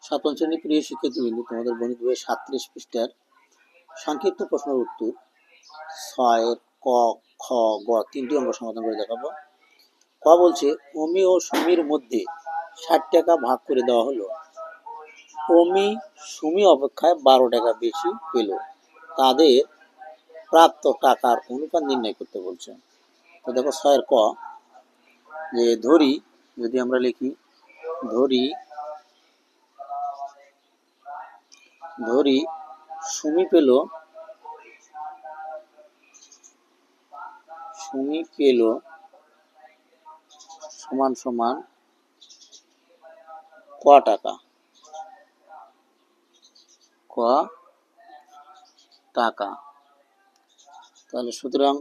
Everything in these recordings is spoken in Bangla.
সপ্তম শ্রেণীর প্রিয় শিক্ষার্থীবৃন্দ, তোমাদের গণিত বইয়ের 37 পৃষ্ঠার সংক্ষিপ্ত প্রশ্নের উত্তর 6 ক, খ, গ তিনটি অঙ্ক সমাধান করে দেখাবো। ক বলছে, অমি ও সুমির মধ্যে 60 টাকা ভাগ করে দেওয়া হলো। অমি সুমি অপেক্ষায় 12 টাকা বেশি পেল, তাদের প্রাপ্ত টাকার অনুপাত নির্ণয় করতে বলছে। তো দেখো 6 ক, যে ধরি, যদি আমরা লিখি ধরি সুমি পেল সমান সমান ক টাকা, তাহলে সুতরাং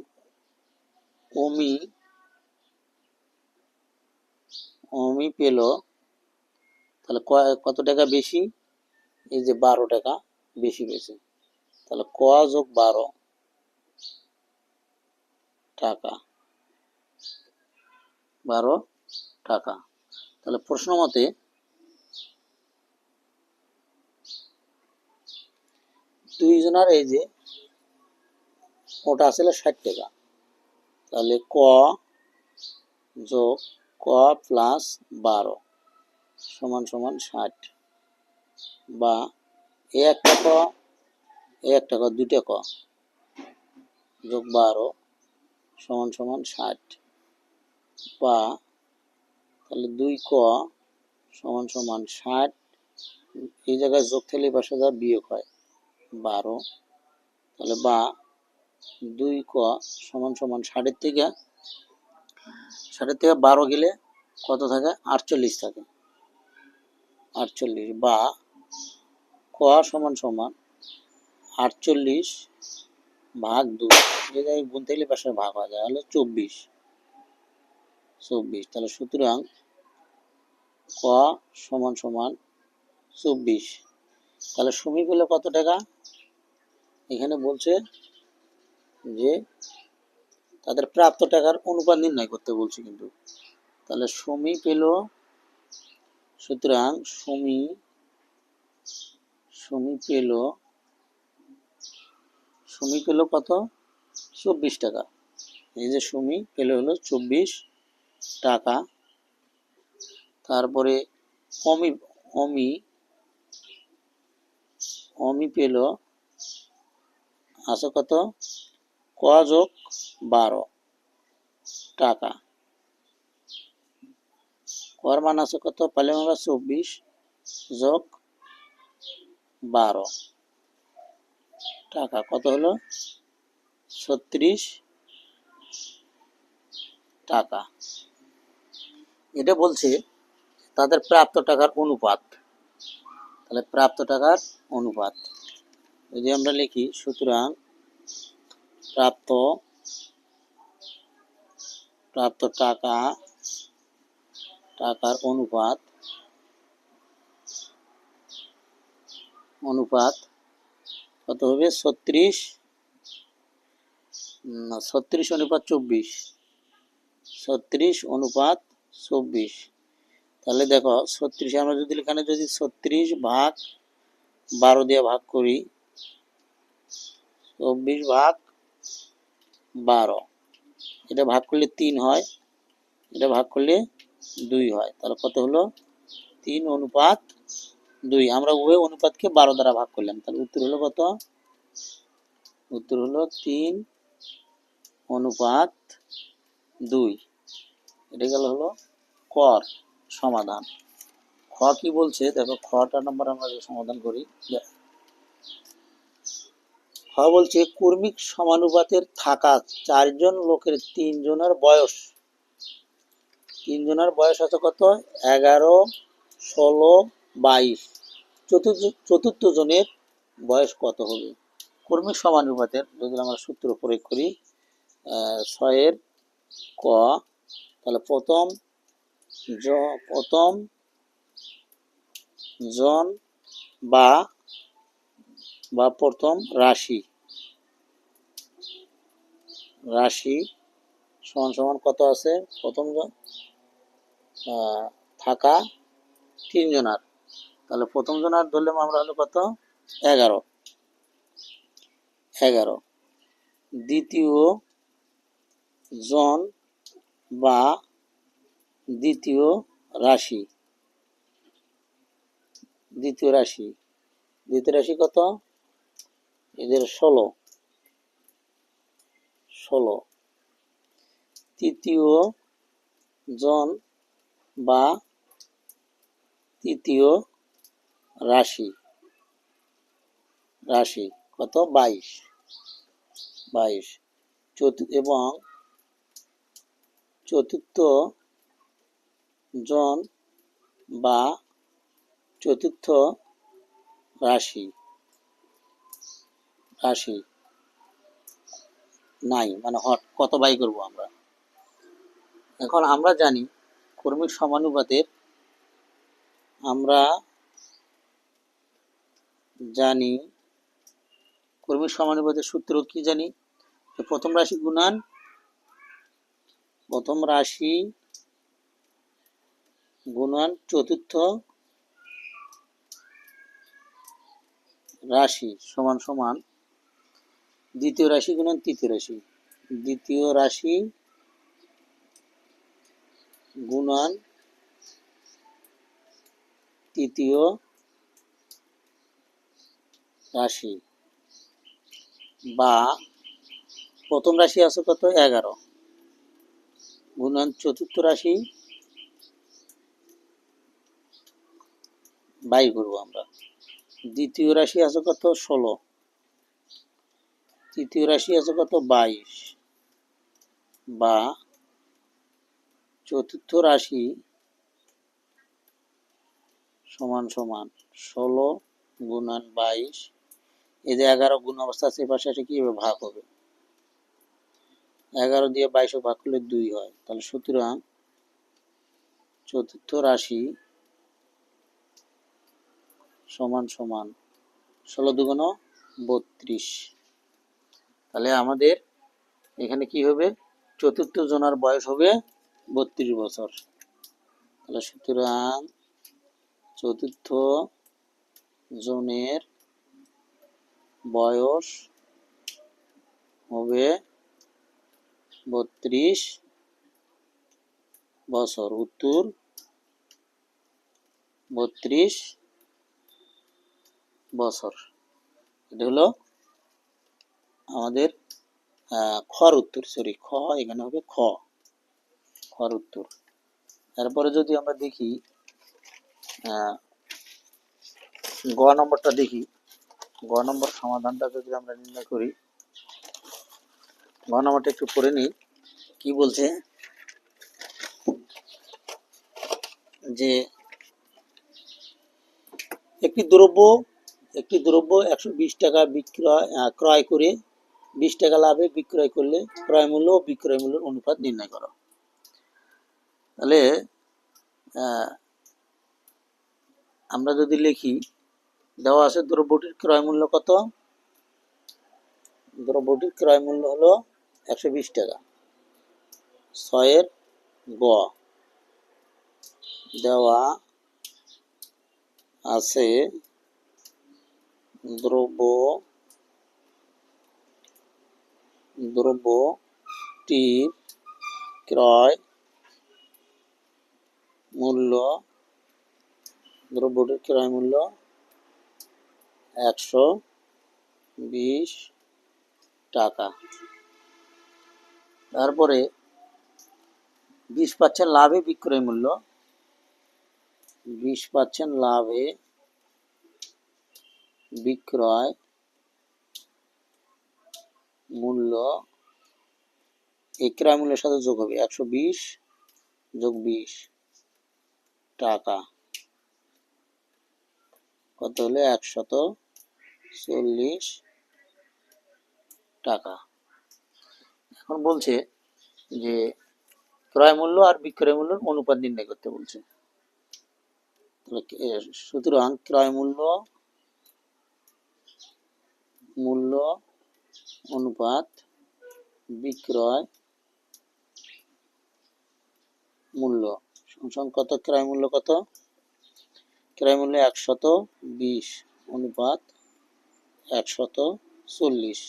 অমি পেল, তাহলে কত টাকা বেশি? এই যে 12 টাকা বেশি পেয়েছে, তাহলে ক যোগ 12 টাকা, তাহলে প্রশ্ন মতে দুইজনের এই যে ওটা আসলে 60 টাকা, তাহলে ক যোগ ক প্লাস 12 সমান সমান 60, বা একটা ক দুইটা ক যোগ 12 সমান সমান 60, বা তাহলে 2 ক সমান সমান 60, এই জায়গায় যোগ থাকলে পাশে যা বিয়োগ হয় 12, তাহলে বা 2 ক সমান সমান 60 থেকে 12 গেলে কত থাকে? 48 থাকে, 48, বা ক সমান সমান 48 ভাগ 2, যে জায়গায় গুণ থাকলে পাশে ভাগ হয়ে যায়, হলো 24, তাহলে সুতরাং ক সমান সমান 24। তাহলে সুমি পেল কত টাকা? এখানে বলছে যে তাদের প্রাপ্ত টাকার অনুপাত নির্ণয় করতে বলছে কিন্তু। তাহলে সুমি পেল, সুতরাং সুমি পেল কত? 24 টাকা। এই যে সুমি পেল হলো 24 টাকা। তারপরে অমি পেল আছে কত? ক যোগ 12 টাকা, কর মান আছে কত? পাইলাম আমরা 24 যোগ 12 টাকা, কত হলো? 36 টাকা। এটা বলছে তাদের প্রাপ্ত টাকার অনুপাত। তাহলে প্রাপ্ত টাকার অনুপাত যদি আমরা লিখি, সুতরাং প্রাপ্ত টাকার অনুপাত কত হবে? 36 অনুপাত 24, 36 অনুপাত 24। তাহলে দেখো 36 আমরা যদি এখানে 36 ভাগ 12 দিয়ে ভাগ করি, 24 ভাগ 12, এটা ভাগ করলে 3 হয়, এটা ভাগ করলে 2 হয়, তাহলে কত হলো? 3 অনুপাত 2। আমরা উভয় অনুপাতকে 12 দ্বারা ভাগ করলাম, তাহলে উত্তর হলো কত? উত্তর হলো 3 অনুপাত 2। এটা গেল হলো কর সমাধান। খ কি বলছে দেখো, খটা নাম্বার আমরা সমাধান করি। খ বলছে, কর্মিক সমানুপাতের থাকা 4 জন লোকের 3 জনের বয়স আছে কত? 11, 16, 22। চতুর্থ জনের বয়স কত হবে? কর্মিক সমানুপাতের যদি আমরা সূত্র প্রয়োগ করি, 6 ক, তাহলে প্রথম জন বা প্রথম রাশি সমান সমান কত আছে? প্রথম জন থাকা 3 জনার তাহলে প্রথম জনের ধরলাম আমরা হলো কত 11, 11। দ্বিতীয় জন বা দ্বিতীয় রাশি, দ্বিতীয় রাশি, দ্বিতীয় রাশি কত এদের 16, 16। তৃতীয় জন বা তৃতীয় রাশি, রাশি কত 22, 22। এবং চতুর্থ জন বা চতুর্থ রাশি, রাশি নাই মানে হট কত বাই করব আমরা। এখন আমরা জানি কর্মিক সমানুপাতের, আমরা জানি কর্মিক সমানুপাতের সূত্র কি জানি, প্রথম রাশি গুণান প্রথম রাশি গুণন চতুর্থ রাশি সমান সমান দ্বিতীয় রাশি গুণন তৃতীয় রাশি, দ্বিতীয় রাশি গুণন তৃতীয় রাশি, বা প্রথম রাশি আছে কত 11 গুণন চতুর্থ রাশি বাই করব আমরা। দ্বিতীয় রাশি আছে কত 16, তৃতীয় রাশি আছে কত 22, বা চতুর্থ রাশি সমান সমান 16 গুণন 22, এই যে 11 গুণ অবস্থা আছে এই পাশে কিভাবে ভাগ হবে, 11 দিয়ে 22 ভাগ করলে 2 হয়। তাহলে সুতরাং চতুর্থ রাশি সমান সমান 16 দুগুণ 32। তাহলে আমাদের এখানে কি হবে, চতুর্থ জনের বয়স হবে 32 বছর। তাহলে সুতরাং চতুর্থ জনের বয়স হবে 32 বছর, উত্তর 32 বছর। এটা হলো আমাদের খর উত্তর, সরি খ, এখানে হবে খর উত্তর। তারপরে যদি আমরা দেখি গ নম্বরটা দেখি, গ নম্বর সমাধানটা যদি আমরা নির্ণয় করি, গ নম্বরটা একটু পড়ে নিই কি বলছে, যে একটি দ্রব্য 120 টাকা ক্রয় করে 20 টাকা লাভে বিক্রয় করলে ক্রয় মূল্য ও বিক্রয় মূল্যের অনুপাত নির্ণয় করো। তাহলে আমরা যদি লিখি, দেওয়া আছে দ্রব্যটির ক্রয় মূল্য কত, দ্রব্যটির ক্রয় মূল্য হলো 120 টাকা, 6 গ দেওয়া আছে দ্রব্যটির ক্রয় মূল্য, দ্রব্যটির ক্রয় মূল্য 120 টাকা। তারপরে 20% লাভে বিক্রয় মূল্য, 20% লাভে বিক্রয় মূল্য, এই ক্রয় মূল্যের সাথে যোগ হবে 120 যোগ 20 টাকা, কত হলে 140 টাকা। এখন বলছে যে ক্রয় মূল্য আর বিক্রয় মূল্যের অনুপাত নির্ণয় করতে বলছে। সুতরাং ক্রয় মূল্য অনুপাত বিক্রয় মূল্য সমান কত, ক্রয় মূল্য কত ক্রয় মূল্য 120 অনুপাত 140।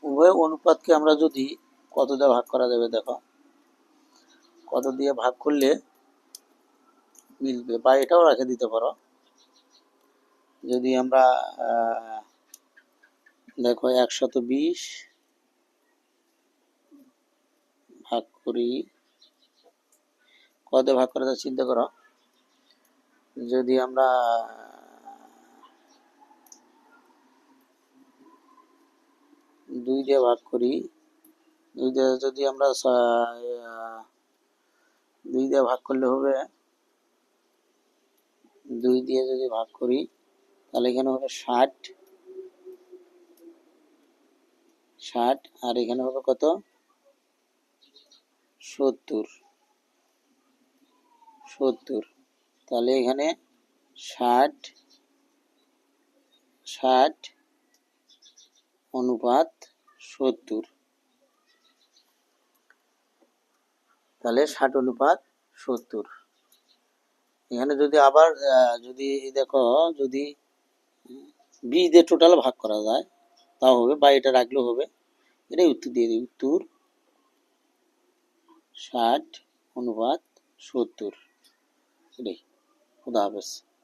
উভয় অনুপাতকে আমরা যদি কত দিয়ে ভাগ করা যাবে, দেখো কত দিয়ে ভাগ করলে মিলবে, বা এটাও রেখে দিতে পারো। যদি আমরা দেখো 120 ভাগ করি, কত ভাগ করা যায় চিন্তা করো। যদি আমরা 2 দিয়ে ভাগ করি, 2 দিয়ে যদি আমরা 2 দিয়ে ভাগ করলে হবে, 2 দিয়ে যদি ভাগ করি তাহলে এখানে হবে 60, আর এখানে হবে কত, 70। তাহলে এখানে 60 অনুপাত 70, তাহলে 60 অনুপাত 70। এখানে যদি আবার যদি দেখো, যদি 20 দিয়ে টোটাল ভাগ করা যায় তাও হবে, বা এটা রাখলেও হবে। এটাই উত্তর দিয়ে দিই, উত্তর 60 অনুপাত 70। এটাই। খুদা হাফেজ।